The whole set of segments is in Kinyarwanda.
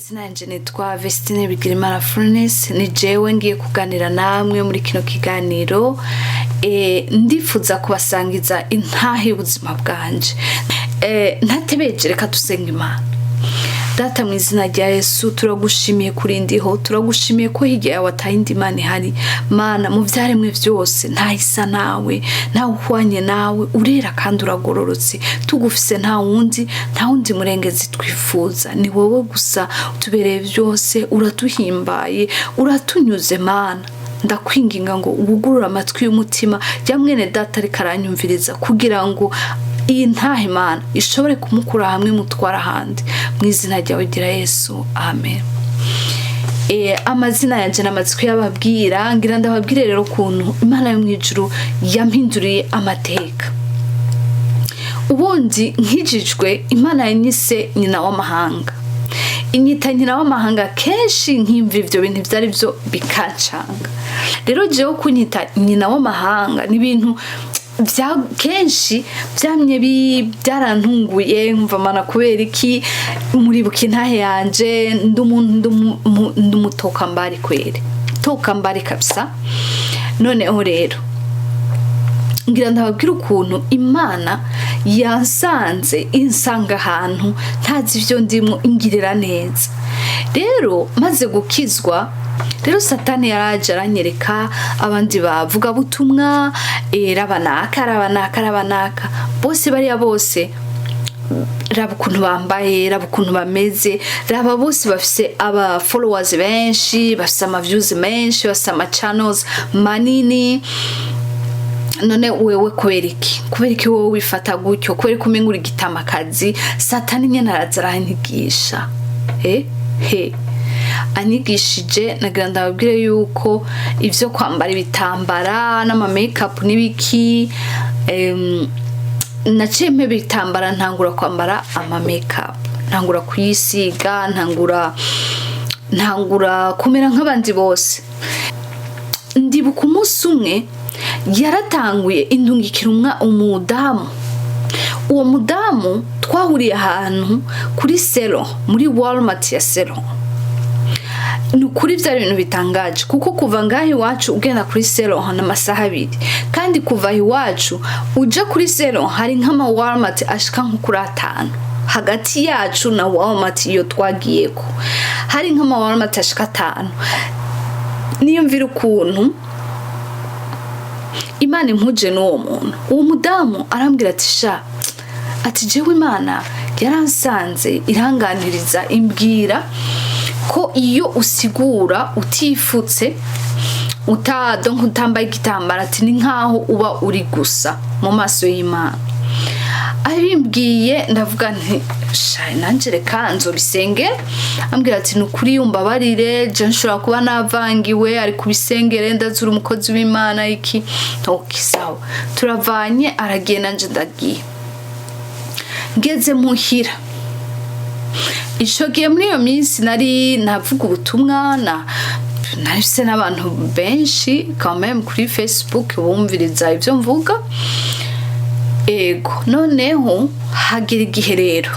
Sinanje nitwa Vestine Bigirimana Furnace ni jewe ngiye kuganira namwe muri kino kiganiro ndifuza kubasangiza intahe y'ubuzima bwanje ntatebeje reka dusenga Imana. Data mu izina rya Yesu turagushimiye kuri ndiho, turagushimiye ko hirya yawe atayindi Imana ihari. Mana mu vyaremwe vyose ntahisa nawe, nta uhwanye nawe, urera kandi uragororotse, tugufise nta wundi murengezi twifuza, ni wowe gusa utubereye byose, uratuhimbaye, uratunyuze Mana. Ndakwinginga ngo ugugurura amatwi y'umutima ya mwene data ariko aranyumviriza kugira ngo iyi ntahe Imana ishobore kumukura hamwe mutwara ahandi mu izina ryawe gira Yesu, amen. Amazina yanje n'amatsiko y'ababwira ngira ndababwire rero kuntu Imana yo mwijuru yampinduriye amateka. Ubundi nkijijwe Imana yanyise nyina w'amahanga, inyita nyina w'amahanga kenshi nkimva ivyo bintu vyari byo bikancanga. Rero jewe kunyita nyina w'amahanga ni ibintu vya kenshi byamye byarantunguye nkumva Mana kubera iki muri bukintahe yanje ndumutoka mbari kwere toka mbari kabisa. Noneho rero ngira ndababwira ukuntu Imana yansanze insanga ahantu ntazi ivyo ndimo ingirira neza. Rero maze gukizwa rero Satani yaraje aranyereka abandi bavuga butumwa rabanaka bose bariya bose raba ukuntu bambaye, raba ukuntu bameze, raba bose bafise aba followers benshi, bafise ama views menshi, bafise ama channels manini. None wewe kubera iki wowe wifata gutyo, kubera ko umenga uri gitamakazi? Satani nyene araza aranyigisha anyigishije nagira ndababwire yuko ivyo kwambara ibitambara n'ama makeup n'ibiki naciye mpe bitambara ntangura kwambara ama makeup, ntangura kuyisiga, ntangura kumera nk'abandi bose. Ndibuka umunsi umwe yaratanguye indungikira umudamu. Uwo mudamu twahuriye ahantu kuri selo, muri Walmart ya selo. Nukuri vyari ibintu bitangaje kuko kuva ngaho iwacu ugenda kuri selo hana amasaha 2 kandi kuva iwacu uja kuri selo hari nk'ama Walmart ashika nko kuri 5 hagati yacu na Walmart iyo twagiyeko hari nk'ama Walmart ashika 5. Niyo mvira ukuntu Imana impuje n'uwo muntu. Uwo mudamu arambwira ati jewe Imana yaransanze iranganiriza imbwira ko iyo usigura utifutse utambaye igitambara ati ni nkaho uba uri gusa mu maso y'Imana. Abimbwiye ndavuga nti nanje reka nzobisenge. Ambwira ati nukuri yumbabarire je nshobora kuba navangiwe ari kubisengere ndazura umukozi w'Imana iki ntokisawa. Turavanye aragiye nanje ndagiye. Ngeze muhira ishogiye muri iyo minsi nari navuga ubutumwa nahise n'abantu benshi quand même kuri Facebook bumviriza ivyo mvuga. Noneho hagira igihe rero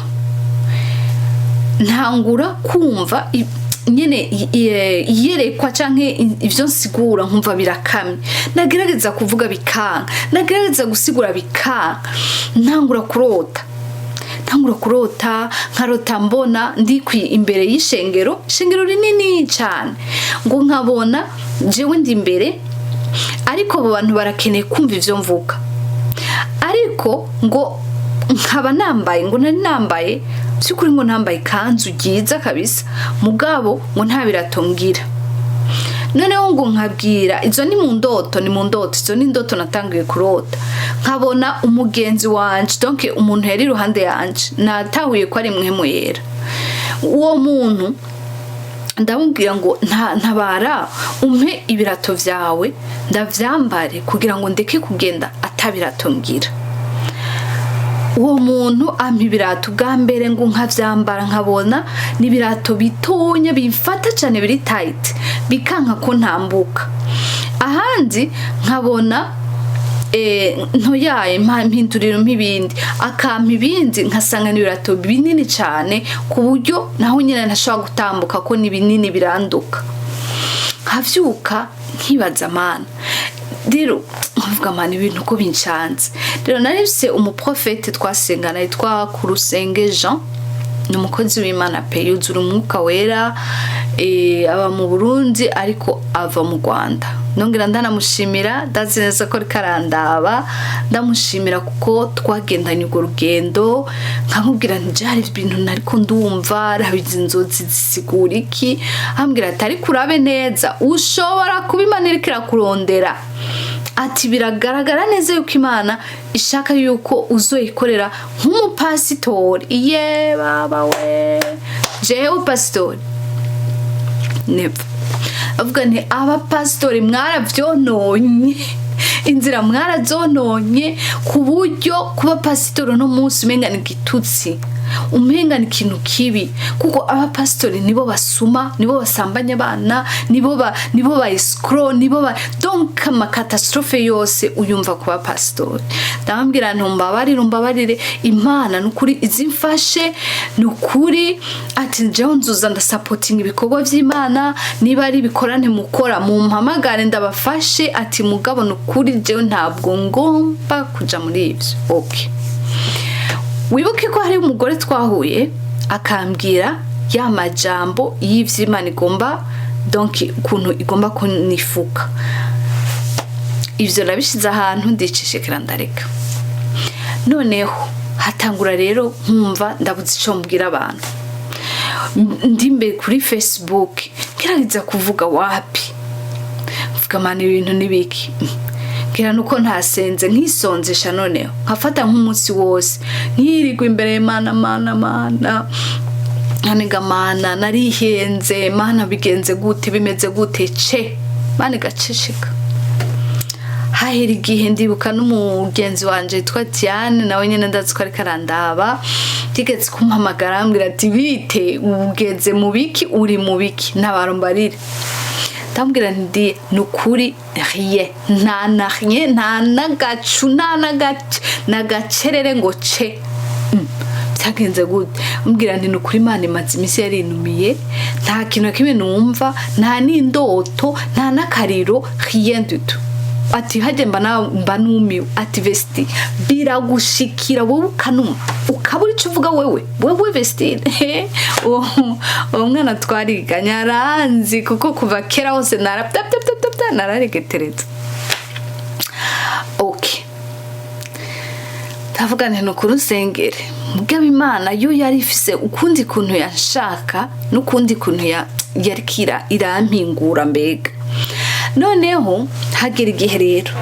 ntangura kumva nyene yerekwa canke ivyo nsigura nkumva birakamye. Nagerageza kuvuga bikanga, nagerageza gusigura bikanga. Ntangura kurota nkarota mbona ndikwi imbere y'ishengero rinini cyane, ngo nkabona jewe ndi imbere ariko abo bantu barakeneye kumva ivyo mvuga, ariko ngo nkaba nambaye, ngo nari nambaye byukuri ngo nambaye kanzu giza kabisa mugabo ngo nta biratongira. Noneho ngo nkabwira izo ni mu ndoto, izo ni ndoto natangiye kurota. Nkabona umugenzi wanje donc umuntu yari iruhande yanje natahuye ko ari mwemu yera. Uwo muntu ndamubwira ngo ntabara umpe ibirato vyawe ndavyambare kugira ngo ndeke kugenda atabiratongira. Uwo muntu ampa ibirato bwa mbere ngo nkavyambara nkabona ni ibirato bitonya bimfata cyane biri tight bikanka ko ntambuka. Ahandi nkabona ntoyaye mpindurira nk'ibindi akampa ibindi nkasanga n'ibirato binini cyane ku buryo naho nyine ntashobora gutambuka ko ni binini biranduka nkavyuka nkibaza Mana rero nkavuga Mana ibintu ko bincanze rero narifise umuprofete twasengana yitwa Kurusenge Jean ni umukozi w'Imana pe yuzura umwuka wera aba mu Burundi ariko ava mu Rwanda nongera ndanamushimira ndazi neza ko karandaba ndamushimira kuko twagendanye urwo rugendo nkamubwira nti hari ibintu nariko ndumva rabizi inzozi zisigura iki ambwira ati ariko urabe neza ushobora kubimanirikira kurondera ati biragaragara neza yuko Imana ishaka yuko uzoyikorera nk'umupasitori iye baba we jewe pastori never avuga nti abapasitori mwaravyononye inzira mwarazononye ku buryo kuba pasitori no munsi umenga ni gitutsi umenga ni ikintu kibi kuko abapasitori nibo basuma nibo basambanya abana nibo ba escrow nibo ba donc ama catastrophe yose uyumva kuba pasitori ndambwira ntumbabarire Imana nukuri izimfashe nukuri ati jewe nzuza ndasupporting ibikorwa vy'Imana niba ari bikorane mukora mu mpamagare ndabafashe ati mugabo nukuri jewe ntabwo ngomba kuja muri ivyo okay wibuke ko hari umugore twahuye akambwira ya majambo y'Imana igomba donc kuntu igomba kunifuka ivyo nabishize ahantu ndicishikira ndareka noneho hatangura rero nkumva ndabuze ico mbwira abantu ndimbe kuri Facebook kirariza kuvuga wapi mvuga Mana ibintu nibiki kira nuko ntasenze nkisonzesha noneho nkafata nk'umunsi wose nkirirwa imbere Mana naniga Mana narihenze Mana bigenze gute bimeze gute Mana gacishika hahera igihe ndibuka n'umugenzi wanje yitwa Diane nawe nyene ndazi ko ari karandaba tigeze kumpamagara ambwira ati bite ugeze mu biki uri mu biki nabarombarire tambwira ndi nukuri rien nta nagacu nagacerere ngo byagenze gute mbwira ndi nukuri Imana imaze imisi yarinumiye nta kintu kimwe numva nta n'indoto nta nakariro rien du tout ati haje mba numiwe ati Vestine biragushikira wowe ukanuma ukabura icyo uvuga wewe Vestine uwo mwana twariganya aranzi kuko kuva kera hose nararegetereza okay tavuga nti kurusengere mugabo Imana yo yari ifise ukundi kuntu yanshaka n'ukundi kuntu yarikira irampingura mbega noneho hagera igihe rero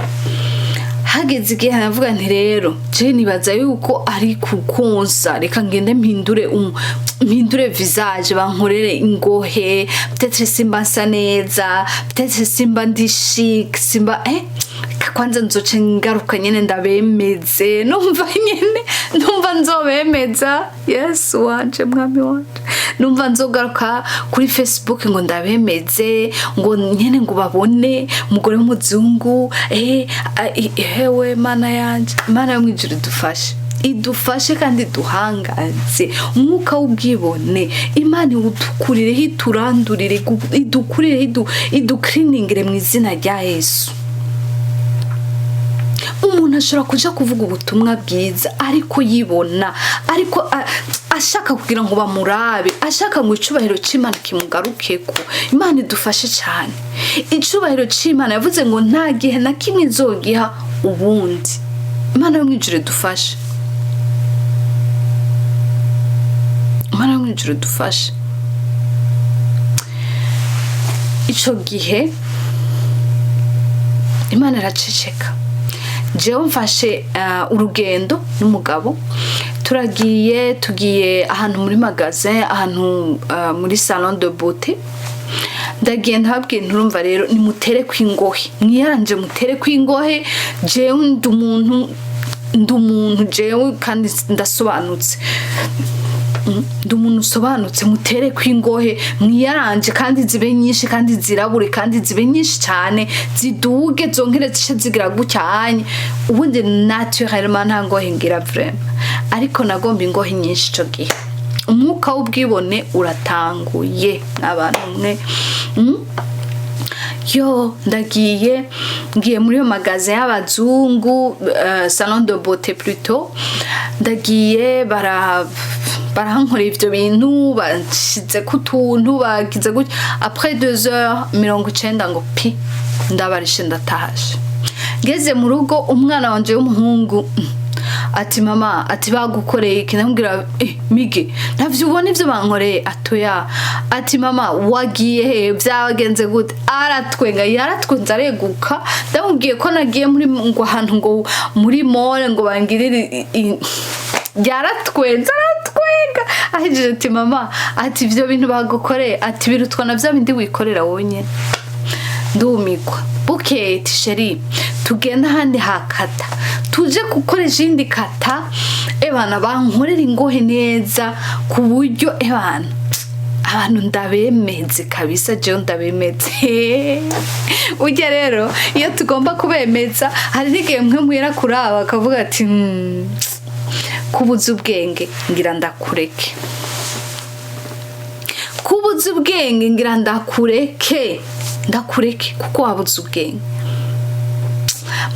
hageze igihe navuga nti rero je nibaza yuko ari kukonsa reka ngende mpindure visage bankorere ingohe peut-être simba nsa neza peut-être simba ndi chic simba kwanza nzoce ngaruka nyene ndabemeze numva nzobemeza yes wanje mwami wanje numva nzogaruka kuri Facebook ngo ndabemeze ngo nyene ngo babone umugore w'umuzungu hewe Mana yanje Mana yo mwijuru dufashe idufashe kandi duhangaze umwuka w'ubwibone Imana udukurire hiturandurire idukurire idukriningire mu izina rya Yesu umuntu ashobora kuja kuvuga ubutumwa bwiza ariko yibona ariko ashaka kugira ngo bamurabe ashaka ngo icubahiro c'Imana kimugarukeko Imana idufashe cyane icubahiro c'Imana yavuze ngo nta gihe na kimwe izogiha ubundi Imana yo mwijuru dufashe Imana yo mwijuru dufashe ico gihe Imana iraceceka jewe mfashe urugendo n'umugabo tugiye ahantu muri magasin ahantu muri salon de beauté ndagenda habwiye nturumva rero nimutere kwingohe mwiyaranje mutere kwingohe jewe ndumuntu jewe kandi ndasobanutse ndi umuntu usobanutse mutere kwingohe mwiyaranje kandi zibe nyinshi kandi zirabure kandi zibe nyinshi cyane ziduge zonkere zishe zigira gucyanye ubundi naturellement nta ngohe ngira vraiment ariko nagomba ingohe nyinshi cyo gihe umwuka w'ubwibone uratanguye abantu mwe yo ndagiye ngiye muri yo magasin y'abazungu salon de beauté plutôt ndagiye barankora ivyo bintu bashize kutuntu bagize gutya après 2h90 ngo pi ndabarishe ndataje ngeze mu rugo umwana wanje w'umuhungu ati mama ati bagukoreye kinambwira mige ntavyo ubona ivyo bankoreye atoya ati mama wagiye he byagenze gute aratwenga yaratwenza areguka ndamubwiye ko nagiye muri ngo ahantu ngo muri mole ngo bangirire yaratwenza aratwenga ahije ati mama ati ivyo bintu bagukoreye ati birutwa na bya bindi wikorera wonye ndumikwa bukeye tisheri tugenda handi hakata tuje gukoresha indi kata ebana bankorera ingohe neza ku buryo ebana abantu ndabemeze kabisa je ndabemeze ujya rero iyo tugomba kubemeza hari n'igihe mwe mwera kuraba akavuga ati kubuza ubwenge ngira ndakureke kubuza ubwenge ngira ndakureke kuko wabuze ubwenge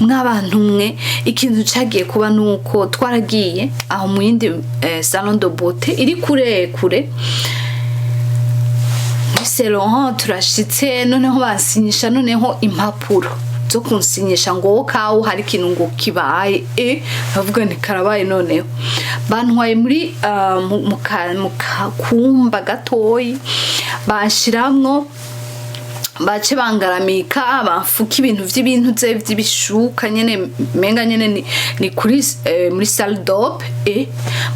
mw'abantu mwe ikintu cyagiye kuba nuko twaragiye aho mu yindi salon de beauté iri kure muri salon turashitse noneho basinyisha noneho impapuro zo kunsinyisha ngo kawo hari ikintu ngo kibaye bavuga ni karabaye noneho bantwaye muri mu kumba gatoyi bashiramwo bace bangaramika bafuka ibintu vy'ibintu vy'ibishuka nyene menga nyene ni kuri muri salle d'op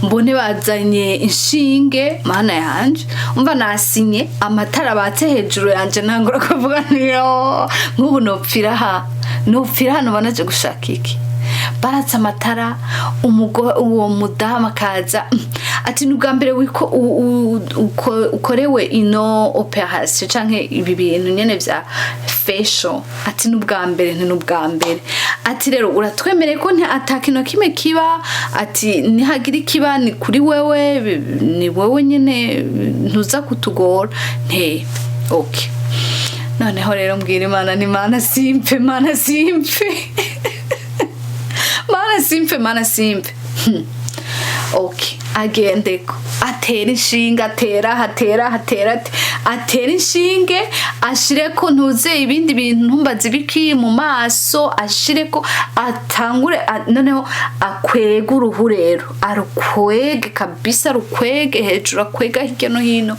mbone bazanye inshinge mana yanje umva nasinye amatara batse hejuru yanje ntangura kuvuga niyo nk'ubu nopfira hano banaje gushaka iki baratse amatara uwo mudamu akaza ati nubwa mbere wiko ukorewe ino operation canke ibi bintu nyene vya facial ati nubwa mbere ati rero uratwemereye ko atakino kimwe kiba ati nihagira kiba ni kuri wewe ni wewe nyene ntuza kutugora okay noneho rero mbwira Imana ni Mana simpe mana simpe okay agendeko atera inshinga atera inshinge ashireko ntuze ibindi bintu ntumbaze biki mu maso ashireko atangure noneho akwega uruhu rero arukwege kabisa rukwege hejuru akwega hirya no hino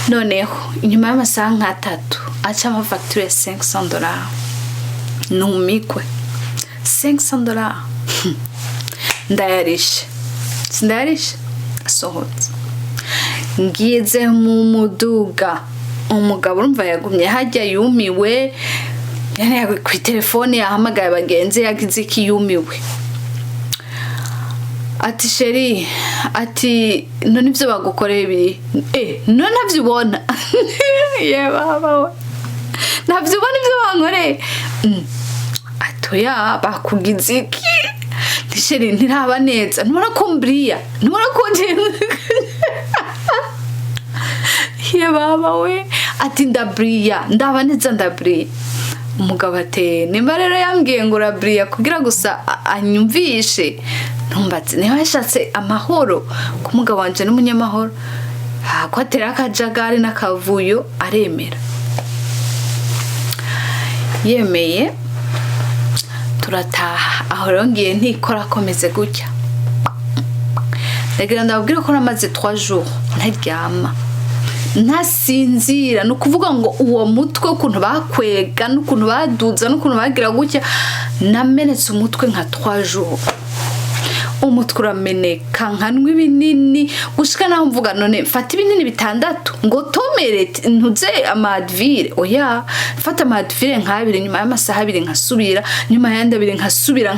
noneho inyuma y'amasaha nk'atatu aca amafacture ya $500 numikwe $500 ndayarishe asohotse ngize mu muduga umugabo urumva yagumye hajya yumiwe yani ku telefone yahamagaye abagenzi yagize iki yumiwe ati sheri ati none ivyo bagukoreye biri none navyibona ye baba we navyibona ivyo bankoreye atoya bakugize iki sheri ntiraba neza ntubona ko mbiriya ntubona ko ye baba we ati ndabiriya ndaba neza ndabiriya umugabo ate nimba rero yambwiye ngo urabiriya kugira gusa anyumvishe ntumbatse niba yashatse amahoro ku mugabo wanje n'umunyamahoro ko atera akajagari n'akavuyo aremera yemeye turataha aho rero ngiye ntikora akomeze gutya ndagira ndababwira ko namaze 3 jours ntaryama ntasinzira nukuvuga ngo uwo mutwe ukuntu bakwega n'ukuntu baduza n'ukuntu bagira gutya namenetse umutwe nka 3 jours umutwe urameneka nkanwa ibinini gushika naho mvuga none fata ibinini 6 ngo tomere ntuze amadvire oya fata amadvire nk'abiri nyuma y'amasaha 2 nkasubira nyuma yandi 2 nkasubira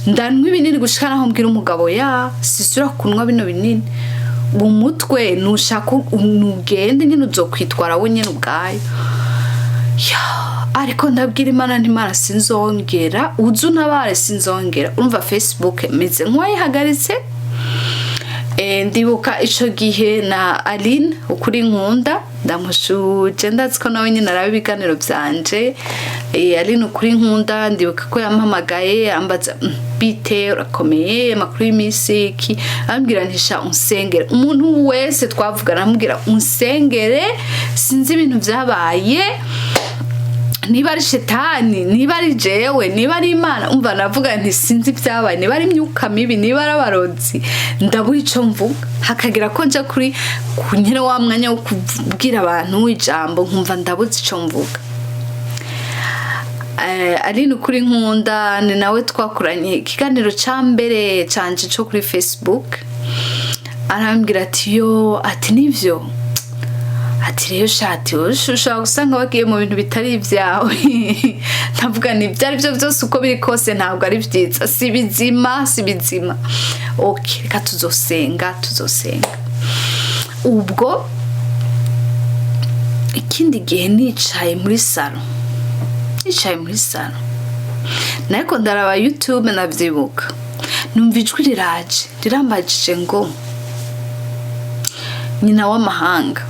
ndanwa ibinini gushika naho mbwira umugabo ya sisura kunwa bino binini umutwe nushaka ugende nyine uzokwitwara we nyine ubwayo. Ariko ndabwira Imana ntimara sinzongera uzu ntabare sinzongera. Urumva Facebook meze nk'uwayihagaritse. Ndibuka ico gihe na Aline ukuri nkunda ndamushuje ndazi ko nawe nyine arabe ibiganiro byanje. Aline ukuri nkunda ndibuka ko yampamagaye ambaza bite urakomeye makuru y'imisiki ambwira ntisha unsengere. Umuntu wese twavugana ambwira unsengere sinzi ibintu byabaye, niba ari shetani, niba ari jewe, niba ari Imana. Umva navuga nti sinzi byabaye, niba ari imyuka mibi, niba ari abarozi, ndabura ico mvuga. Hakagira ko nja kuri kunyere wa mwanya wo kubwira abantu ijambo nkumva ndabuze ico mvuga. Aline ukuri nkunda ni nawe twakuranye ikiganiro ca mbere canje cyo kuri Facebook. Arambwira ati yo ati nivyo ati rero shati ushobora gusanga wagiye mu bintu bitari ibyawe. Ndavuga ni byari byo byose uko biri kose ntabwo ari byiza, si bizima. Okay, reka tuzosenga. Ubwo ikindi gihe nicaye muri salon nariko ndaraba YouTube navyibuka, numva ijwi rirambajije ngo nyina w'amahanga,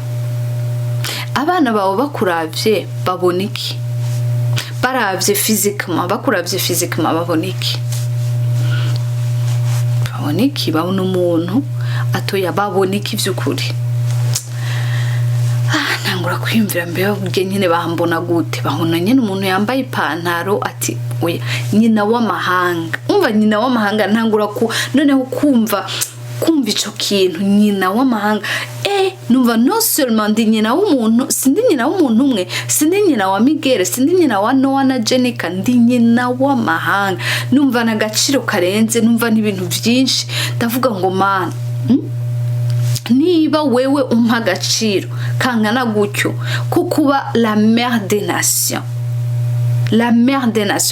abana bawe bakuravye babona iki? Baravye physiquement, bakuravye physiquement babona iki? Babona umuntu atoya, babona iki vy'ukuri? Ntangura kwiyumvira mbere burya nyine bambona gute? Bahona nyine umuntu yambaye ipantaro ati oya nyina w'amahanga. Umva nyina w'amahanga ntangura noneho kumva ico kintu nyina w'amahanga. Numva no seulement ndi nyina w'umuntu, sindi nyina w'umuntu umwe, sindi nyina wa Miguel, sindi nyina wa Noah na Jenica, ndi nyina w'amahanga. Numva n'agaciro karenze, numva n'ibintu byinshi. Ndavuga ngo Mana, niba wewe umpa agaciro kangana gutyo ko kuba la mère des nations,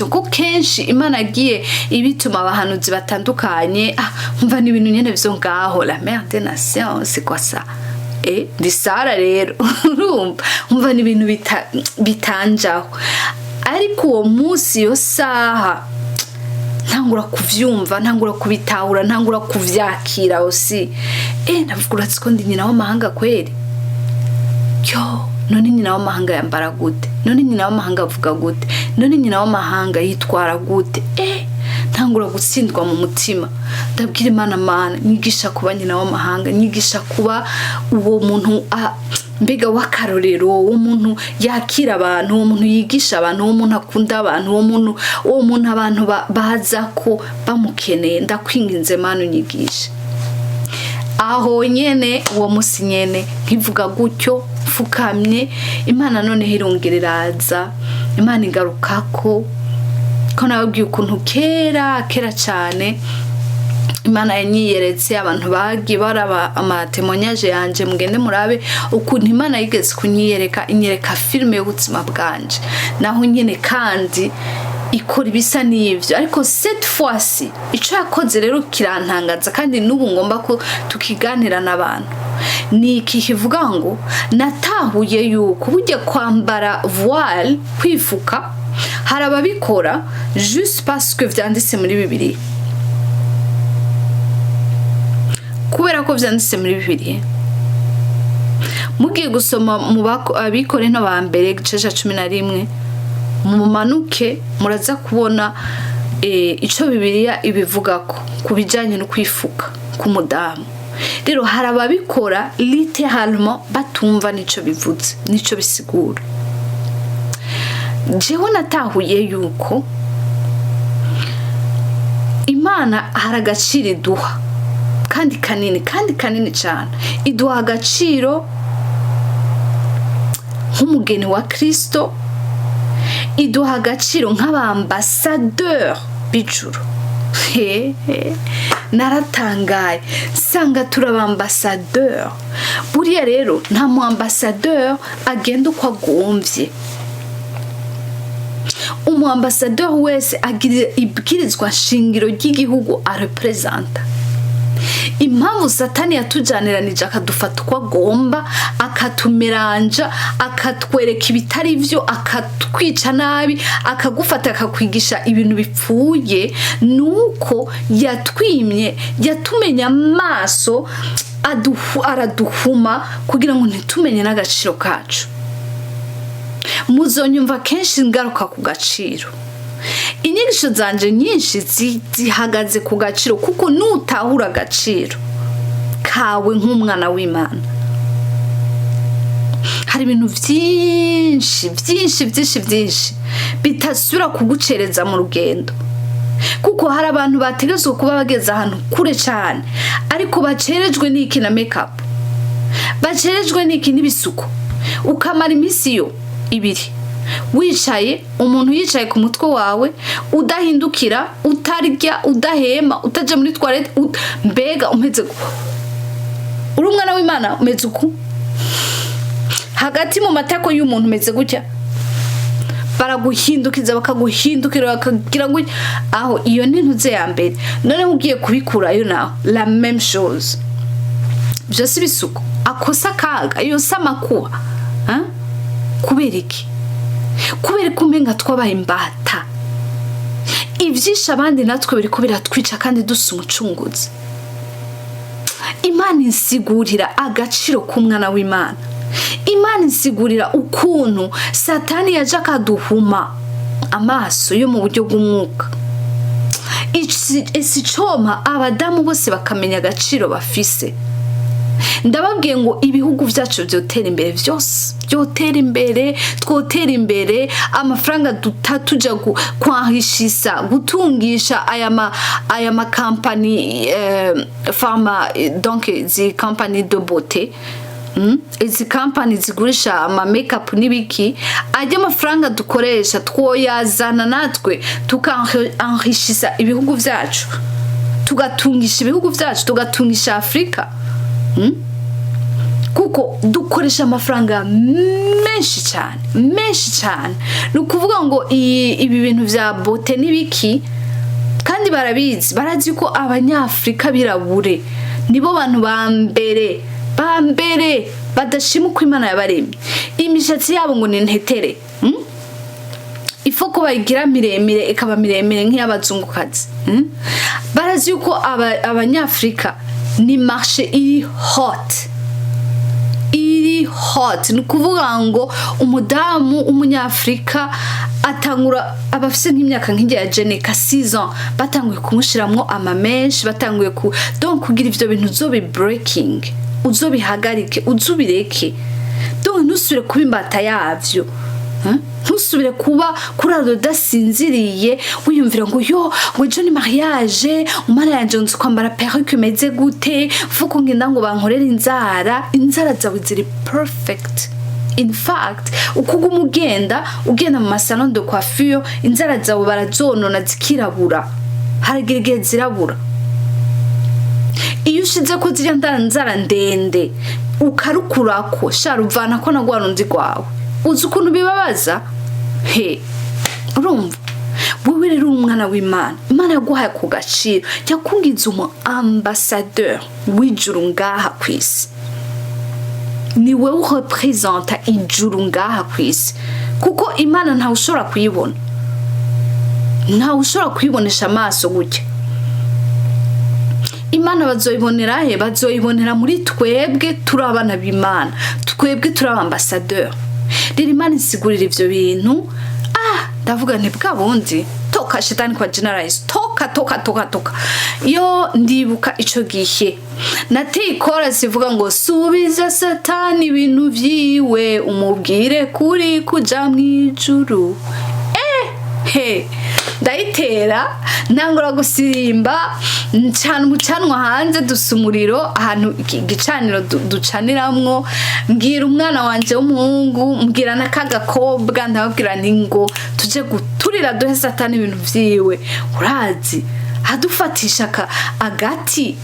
ko kenshi Imana agiye ibituma abahanuzi batandukanye umva n'ibintu nyene byo ngaho. La mère des nations c'est quoi ça? Ndi Sara rero urumva umva n'ibintu bitanjaho. Ariko uwo munsi yo saha ntangura kuvyumva, ntangura kubitahura, ntangura kuvyakira osi. Ndavuga ko ndi nyina w'amahanga kweri. None nyina w'amahanga yambara gute? None nyina w'amahanga avuga gute? None nyina w'amahanga yitwara gute? Ntangura gutsindwa mu mutima. Ndabwira Imana, nyigisha kuba nyina w'amahanga, nyigisha kuba uwo muntu mbega w'akarorero, uwo muntu yakira abantu, uwo muntu yigisha abantu, uwo muntu akunda abantu, uwo muntu abantu baza ko bamukeneye. Ndakwinginze Mana unyigisha. Aho nyene uwo musi nyene nkivuga gutyo fukamye, Imana none hirungereraza. Imana ingarukako ko nababwiye ukuntu kera cyane Imana yanyiyeretse. Abantu bagiye baraba amatemonyage yanje, mugende murabe ukuntu Imana yigeze inyereka filme y'ubuzima bwanje, naho nyene kandi ikora ibisa n'ivyo. Ariko cette fois-ci ico yakoze rero kirantangaza, kandi n'ubu ngomba ko tukiganira n'abantu. Ni iki kivuga ngo natahuye yuko burya kwambara voile kwifuka hari ababikora juste parce que vyanditse muri Bibiliya. Kubera ko vyanditse muri Bibiliya, mugiye gusoma mu Abikorintho ba mbere igice ca 11 mumanuke muraza kubona ico Bibiliya ibivugako kubijanye no kwifuka k'umudamu. Rero hari ababikora littéralement batumva nico bivuze, nico bisigura. Jewe natahuye yuko Imana hari agaciro iduha, kandi kanini cyane. Iduha agaciro nk'umugeni wa Kristo, iduha agaciro nk'abambasadeur b'ijuru. Naratangaye sanga turabambasadeur. Buriya rero nta mu ambassadeur agenda uko agomvye. Umuambasadeur wese agira ibwirizwa shingiro ry'igihugu a representa. impamvu satani yatujaniranije akadufata uko agomba, akatumeranja, akatwereka ibitari byo, akatwica nabi, akagufata akakwigisha ibintu bipfuye, nuko yatwimye, yatumenya amaso, araduhuma kugira ngo ntitumenye n'agaciro kacu. Muzonyumva kenshi ngaruka ku gaciro. Inyigisho zanje nyinshi zihagaze ku gaciro, kuko nutahura agaciro kawe nk'umwana w'Imana, hari ibintu byinshi bitasubira kugucereza mu rugendo. Kuko hari abantu bategezwe kuba bageze ahantu kure cyane, ariko bacerejwe n'iki na makeup, bacerejwe n'iki n'ibisuko, ukamara iminsi yo 2 wicaye, umuntu yicaye ku mutwe wawe, udahindukira, utarya, udahema, utaje muri toilette, mbega umeze uri umwana w'Imana umeze uku, hagati mu matako y'umuntu umeze gutya, baraguhindukiza bakaguhindukira bakagira ngo aho iyo ni ntuze ya mbere. None ugiye kubikurayo naho la même chose, byose bisuko akosa kaga iyo samakuba, kubera iki? Kubera kumenga twabaye imbata, ivyisha abandi natwe biriko biratwica kandi dusa umucunguzi. Imana insigurira agaciro k'umwana w'Imana. Imana insigurira ukuntu satani yaje akaduhuma amaso yo mu buryo bw'umwuka. Isi coma abadamu bose bakamenya agaciro bafise. Ndababwiye ngo ibihugu byacu byotera imbere, byose byotera imbere, twotera imbere, amafaranga tutatuja kwahishisa gutungisha aya ma company pharma, donc zi company de beauté, izi company zigurisha ama makeup n'ibiki, ajya amafaranga dukoresha twoyazana natwe tukanhishisa ibihugu byacu, tugatungisha ibihugu byacu, tugatungisha Afrika. Kuko dukoresha amafaranga menshi cyane, nukuvuga ngo ibi bintu vya beauté n'ibiki, kandi barazi ko abanyafrika birabure nibo bantu bambere badashima uko Imana yabaremye. Imishatsi yabo ngo ni ntetere, ifoko bayigira miremire, ikaba miremire nk'iy'abazungukazi. Barazi ko abanyafrika ni marché iri hot, nukuvuga ngo umudamu umunyafrika atangura abafise nk'imyaka nk'ijya ya Jeneka 6 ans, batanguye kumushiramwo amamenshi, batanguye donc kugira ivyo bintu uzobi breaking, uzobihagarike, uzubireke, donc ntusubire kuba imbata yavyo, ntusubire kuba kurado dasinziriye wiyumvira ngo yo wejo ni mariage, umara yanje nzi kwambara perruque imeze gute, fuko ngenda ngo bankorera inzara zawe ziri perfect. In fact ukuga ugenda mu salon de coiffure, inzara zawe barazonona zikirabura, haragirige zirabura. Iyo ushize ko ziri nzara ndende ukarukurako sharuvana ko nagwarundi gwawe, uzi ukuntu bibabaza. Urumva wewe rero umwana w'Imana, Imana yaguhaye ku gaciro, yakungiza umu ambassadeur w'ijuru ngaha kwisi, ni wewe urepresenta ijuru ngaha kwisi, kuko Imana ntawe ushobora kuyibona, ntawe ushobora kuyibonesha amaso gutya. Imana bazoyibonera he? Bazoyibonera muri twebwe turi abana b'Imana, twebwe turi ambassadeur. Rero Imana insigurira ivyo bintu, ndavuga nti bwa bundi toka shetani kwa generalize, toka. Yo ndibuka ico gihe nateye chorus ivuga ngo subiza satani ibintu vyiwe, umubwire kuri kuja mwijuru. Ndayitera ntangura gusimba, mucanwa hanze dusumuriro ahantu igicaniro ducaniramwo, mbwira umwana wanje w'umuhungu, mbwira nakagakobwa, ndababwira nti ngo tuje guturira duhe satani ibintu vyiwe. Urazi adufatisha agati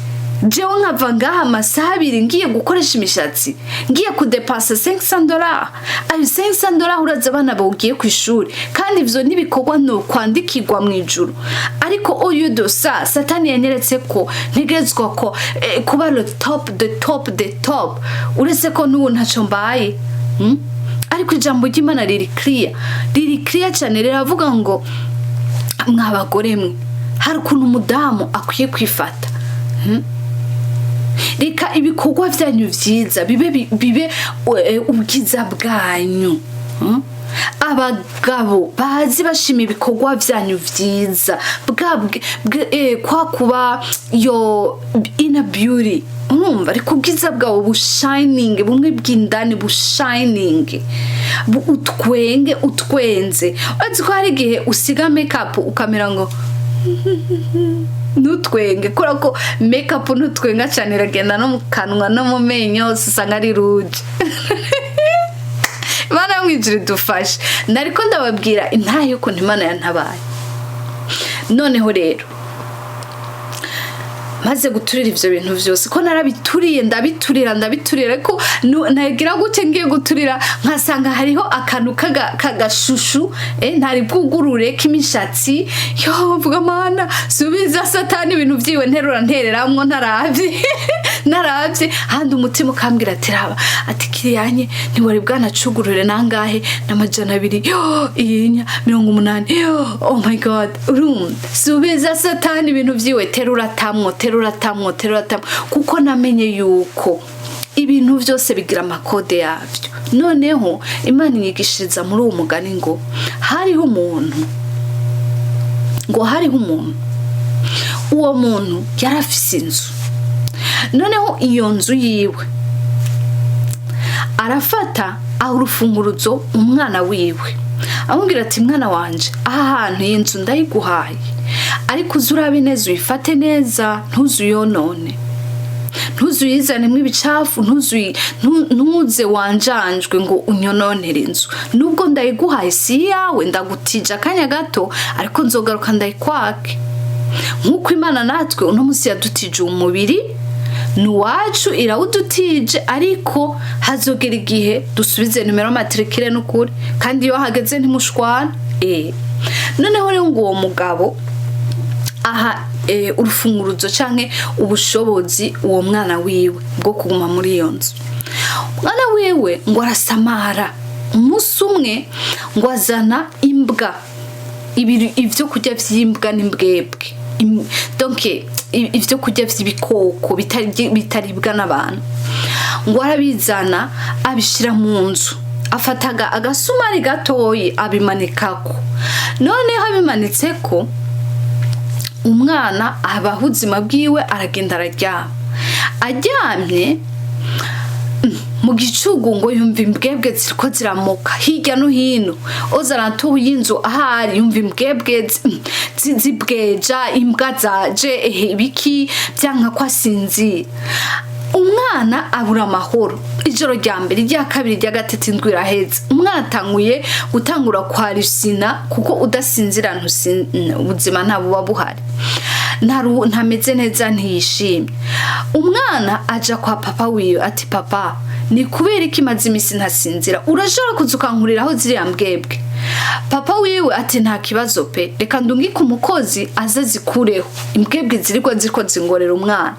jewe nkava ngaha amasaha abiri ngiye gukoresha imishatsi ngiye kudepasa $500 ayo $500 uraza abana bawugiye ku ishuri kandi ivyo nibikorwa no kwandikirwa mu ijuru ariko oyo dosa satani yanyeretse ko ntegerezwa ko kuba le top uretse ko n'ubu ntaco mbaye ariko ijambo ry'Imana riri clear cyane riravuga ngo mwabagore mwe hari ukuntu umudamu akwiye kwifata reka ibikorwa byanyu vyiza bibe ubwiza bwanyu abagabo bazi bashima ibikorwa byanyu vyiza kwa kuba yo inner beauty urumva ariko ubwiza bwawe bushining bumwe bw'indani bushining utwenze aziko hari igihe usiga makeup ukamera ngo nutwenge kora ko makeup nutwenga cyane iragenda no mu kanwa no mu menyo usanga ari rouge bana mwijire dufashe nariko ndababwira intahe yuko Imana yantabaye noneho rero maze guturira ivyo bintu vyose ko narabituriye ndabiturira ko nagira gute ngiye guturira nkasanga hariho akantu kagashushu ntari bwugurure kimishatsi yo vuga Mana subiza satani ibintu vyiwe ntereramwo naravye handi umutima ukambwira ati raba ati kiriyanye ntiwari bwanacugurure nangahe n'200 yo iyinya 180 yo oh my god subiza satani ibintu vyiwe teruratamwo kuko namenye yuko ibintu byose bigira amakode yabyo noneho Imana inyigishiriza muri uwo mugani ngo hariho umuntu uwo muntu yarafise inzu noneho iyo nzu yiwe arafata aho urufunguruzo umwana wiwe amubwira ati mwana wanje aha hantu iyi nzu ndayiguhaye ariko uzurabe neza uyifate neza ntuzuyonone ntuzuyizanemo ibicafu ntuze wanjanjwe ngo unyononere inzu nubwo ndayiguhaye si yawe ndagutija akanya gato ariko nzogaruka ndayikwake nk'uko Imana natwe uno munsi yadutije umubiri nuwacu irawudutije ariko hazogera igihe dusubize numero matricule n'ukuri kandi iyo hageze ntimushwana noneho rero ngo uwo mugabo aha urufunguruzo canke ubushobozi uwo mwana wiwe bwo kuguma muri iyo nzu mwana wiwe ngo arasamara umunsi umwe ngo azana imbwa ivyo kurya vy'imbwa n'imbwebwe donc ivyo kurya vy'ibikoko bitaribwa n'abantu ngo arabizana abishira mu nzu afataga agasumari gatoyi abimanikako noneho abimanitseko umwana abaho ubuzima bwiwe aragenda aryamye mu gicugu ngo yumva imbwebwe ziriko ziramuka hirya no hino ozaratuye y'inzu ahari yumva imbwebwe zibweja imbwa zaje ibiki byanka kwasinzira umwana abura amahoro ijoro rya mbere rya kabiri rya gatatu indwi iraheze umwana atanguye gutangura kwarisina kuko udasinzira ubuzima ntabuba buhari ntameze neza ntiyishimye umwana aja kwa papa wiwe ati papa ni kubera iki maze imisi ntasinzira urashobora kuza ukankuriraho ziriya mbwebwe papa wiwe ati nta kibazo pe reka ndungike umukozi aze zikureho imbwebwe ziriko zingorera umwana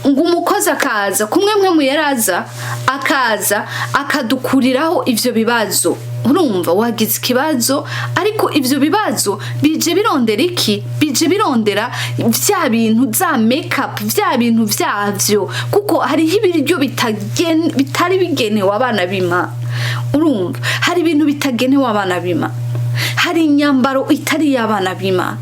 ngo umukozi akaza kumwe mu yaraza akaza akadukuriraho ivyo bibazo urumva wagize ikibazo ariko ivyo bibazo bije birondera iki bije birondera vya bintu za makeup vya bintu vyavyo kuko hari ibiryo bitari bigenewe abana b'Imana urumva hari ibintu bitagenewe abana b'Imana hari inyambaro itari y'abana b'Imana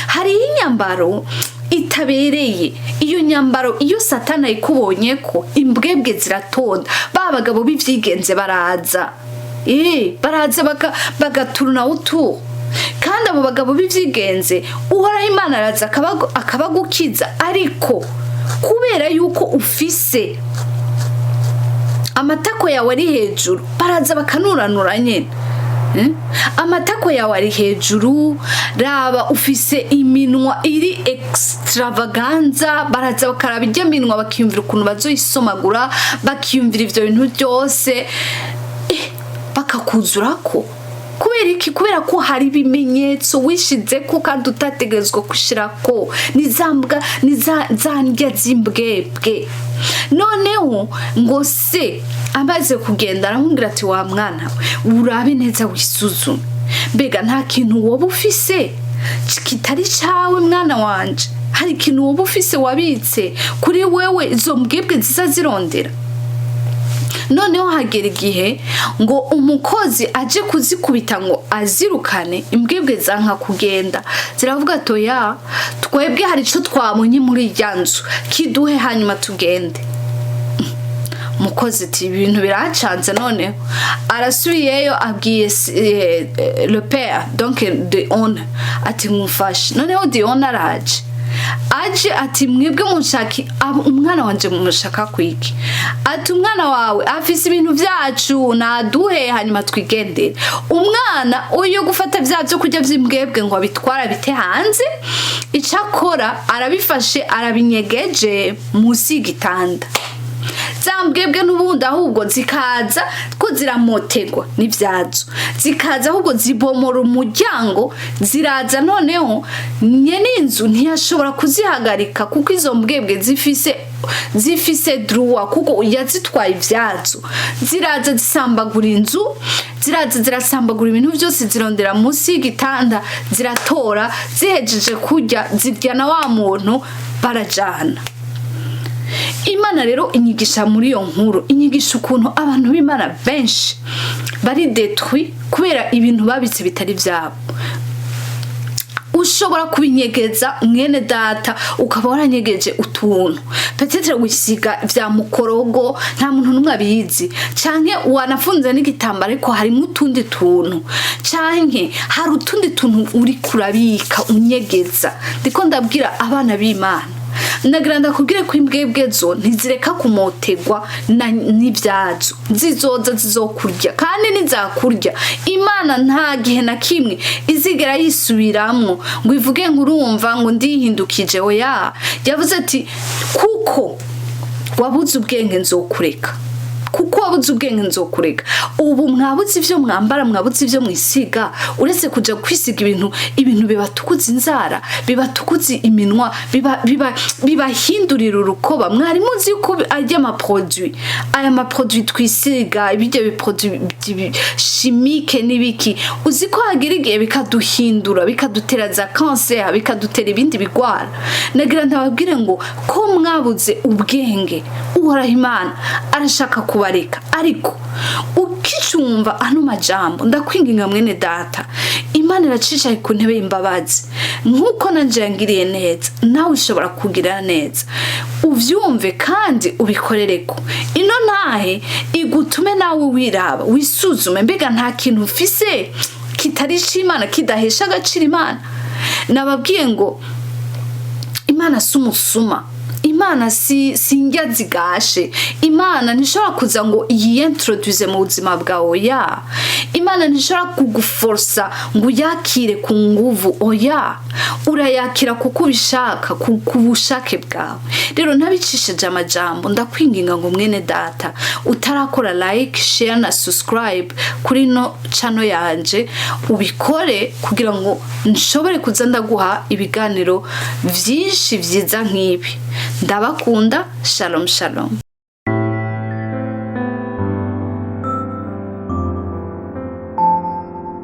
hari inyambaro itabereye iyo nyambaro iyo satana ikubonye ko imbwebwe ziratonda babagabo b'ivyigenze baraza bagaturuna utu kandi abo bagabo b'ivyigenze uhoraho Imana araza akabagukiza ariko kubera yuko ufise amatako yawe ari hejuru baraza bakanuranura nyene amatako yawe ari hejuru, raba ufise iminwa iri extravaganza, baraza bakaraba ijya minwa bakiyumvira ukuntu bazoyisomagura, bakiyumvira ivyo bintu byose bakakuzurako. Kubera iki? Kubera ko hari ibimenyetso wishize ko kandi utategezwa kushirako, nizambwa nizandya zimbwebwe. Noneho ngo se amaze kugenda aramubwira ati wa mwana urabe neza wisuzume, mbega nta kintu woba ufise kitari cawe mwana wanje? Hari ikintu woba ufise wabitse kuri wewe izo mbwebwe ziza zirondera? Noneho hagera igihe ngo umukozi aje kuzikubita ngo azirukane, imbwebwe zanka kugenda, ziravuga toya twebwe hari ico twabonye muri iryanzu kiduhe hanyuma tugende. Umukozi ati ibintu biracanze. Noneho arasubiyeyo abwiye le père, donc de on, ati mufashe. Noneho de on aje ati mwebwe munshaki umwana wanje mumushaka kwiki? Ati umwana wawe afise ibintu vyacu naduhe hanyuma twigendere. Umwana uyo gufata vyavyo kurya vyimbwebwe ngo abitwara bite hanze, icakora arabifashe arabinyegeje musi y'igitanda. Zambwebwe n'ubundi ahubwo zikaza ko ziramotegwa n'ivyazo, zikaza ahubwo zibomora umuryango, ziraza. Noneho nyene inzu ntiyashobora kuzihagarika kuko izo mbwebwe zifise droit kuko yazitwaye ivyazo. Ziraza zisambagura inzu, ziraza zirasambagura ibintu byose, zirondera musi y'igitanda, ziratora, zihejeje kurya zirya na wa muntu barajana. Imana rero inyigisha muri iyo nkuru, inyigisha ukuntu abantu b'Imana benshi bari détruit kubera ibintu babitse bitari vyabo. Ushobora kubinyegeza mwene data, ukaba waranyegeje utuntu peut-être wisiga vya mukorogo nta muntu numwe abizi, canke wanafunze n'igitambara ariko harimo utundi tuntu, canke hari utundi tuntu uri kurabika unyegeza. Ndiko ndabwira abana b'Imana, nagira ndakubwire ko imbwebwe zo ntizireka kumotegwa n'ivyazo, zizoza zizokurya kandi nizakurya. Imana nta gihe na kimwe izigera yisubiramwo ngo ivuge nkurumva ngo ndihindukije. Oya, yavuze ati kuko wabuze ubwenge nzokureka, kuko wabuze ubwenge nzokureka. Ubu mwabuze ivyo mwambara, mwabuze ivyo mwisiga, uretse kuja kwisiga ibintu bibatukuza inzara, bibatukuza iminwa, bibahindurira urukoba. Mwari muzi yuko aya maproduit twisiga, ibijya biproduit chimique n'ibiki, uzi ko hagira igihe bikaduhindura, bikadutera za cancer, bikadutera ibindi bigwara. Nagira ndababwire ngo ko mwabuze ubwenge, Uhoraho Imana arashaka kubareka. Ariko ukicumva ano majambo, ndakwinginga mwene data, Imana iracicaye ku ntebe y'imbabazi. Nkuko nanje yangiriye neza, nawe ushobora kugira neza. Uvyumve kandi ubikorereko. Ino ntahe igutume nawe wiraba, wisuzume, mbega nta kintu ufise kitari c'Imana, kidahesha agaciro Imana. Nababwiye ngo Imana si umusuma, Imana si ndya zigashe. Imana ntishobora kuza ngo yintroduce mu buzima bwawe. Oya, Imana ntishobora kuguforsa ngo yakire ku nguvu. Oya, urayakira kuko ubishaka, ku bushake bwawe. Rero ntabicishije amajambo, ndakwinginga ngo mwene data utarakora like, share na subscribe kuri no channel yanje, ubikore kugira ngo nshobore kuza ndaguha ibiganiro vyinshi vyiza nk'ibi. Ndabakunda. Shalom shalom.